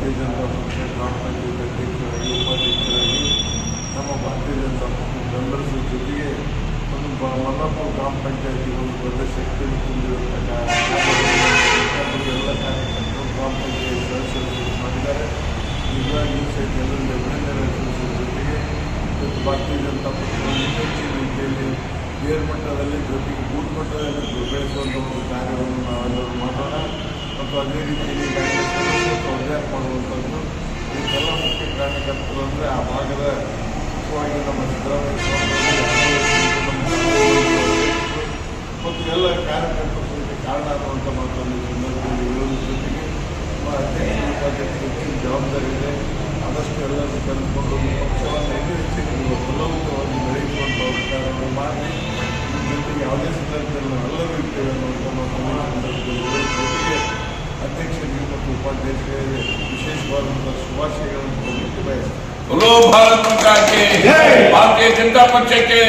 ಭಾರತೀಯ ಜನತಾ ಪಕ್ಷ ಗ್ರಾಮ ಪಂಚಾಯತ್ ಅಧ್ಯಕ್ಷರಾಗಿ ಉಪಾಧ್ಯಕ್ಷರಾಗಿ ನಮ್ಮ ಭಾರತೀಯ ಜನತಾ ಪಕ್ಷದ ಬೆಂಬಲಿಸುವ ಜೊತೆಗೆ ಒಂದು ಮಲ್ಲಪುರ ಗ್ರಾಮ ಪಂಚಾಯತಿ ಒಂದು ದೊಡ್ಡ ಶಕ್ತಿಯನ್ನು ತುಂಬಿರುವಂಥ ಎಲ್ಲ ಕಾರ್ಯಕರ್ತರು ಗ್ರಾಮ ಪಂಚಾಯತ್ ಸದಸ್ಯರು ಮಾಡಿದ್ದಾರೆ. ಹೀಗಾಗಿ ಸಹಿತ ಎಲ್ಲರಿಗೂ ಅಭಿನಂದನೆ ಸಲ್ಲಿಸುವ ಜೊತೆಗೆ ಇವತ್ತು ಭಾರತೀಯ ಜನತಾ ಪಕ್ಷವನ್ನು ಹೆಚ್ಚಿನ ರೀತಿಯಲ್ಲಿ ಬೇರೆ ಮಟ್ಟದಲ್ಲಿ ಜೊತೆಗೆ ಬೂತ್ ಮಟ್ಟದಲ್ಲಿ ಬೆಳೆಸುವಂಥ ಒಂದು ಕಾರ್ಯವನ್ನು ನಾವೆಲ್ಲರೂ ಮಾಡೋಣ ಮತ್ತು ಅದೇ ರೀತಿಯಲ್ಲಿ ಸದಸ್ಯತ್ವ ಅಭ್ಯಾಸ ಮಾಡುವಂಥದ್ದು ಇದಕ್ಕೆಲ್ಲ ಮುಖ್ಯ ಕಾರ್ಯಕರ್ತರು ಅಂದರೆ ಆ ಭಾಗದ ಮುಖ್ಯವಾಗಿ ನಮ್ಮ ಸಿದ್ದರಾಮಯ್ಯ ಮತ್ತು ಎಲ್ಲ ಕಾರ್ಯಕರ್ತರು ಸಹಿತ ಕಾರಣ ಆಗುವಂಥ ಮಾತನ್ನು ಸಂದರ್ಭದಲ್ಲಿ ಹೇಳುವುದರ ಜೊತೆಗೆ ನಮ್ಮ ಅಧ್ಯಕ್ಷ ಉಪಾಧ್ಯಕ್ಷರು ಹೆಚ್ಚಿನ ಜವಾಬ್ದಾರಿ ಇದೆ. ಆದಷ್ಟು ಎಲ್ಲರೂ ಕರೆದುಕೊಂಡು ಪಕ್ಷವನ್ನು ಇನ್ನೂ ಹೆಚ್ಚಿನ ಬಲವಂತವಾಗಿ ಬೆಳೆಸುವಂಥ ಕಾರ್ಯವನ್ನು ಮಾಡಿ ಜೊತೆಗೆ ಯಾವುದೇ ಸಂದರ್ಭದಲ್ಲಿ ನಾವೆಲ್ಲರೂ ಇರ್ತೇವೆ ಅನ್ನುವಂಥ ಮಾತನ್ನು ಜೊತೆಗೆ ಅಧ್ಯಕ್ಷರಿಗೆ ಮತ್ತು ಉಪಾಧ್ಯಕ್ಷರಿಗೆ ವಿಶೇಷವಾದಂಥ ಶುಭಾಶಯಗಳನ್ನು ಕೊಡಲಿಕ್ಕೆ ಬಯಸ್ತೇನೆ. ಭಾರತ ಮಾತಾ ಕಿ ಜೈ, ಭಾರತೀಯ ಜನತಾ ಪಕ್ಷಕ್ಕೆ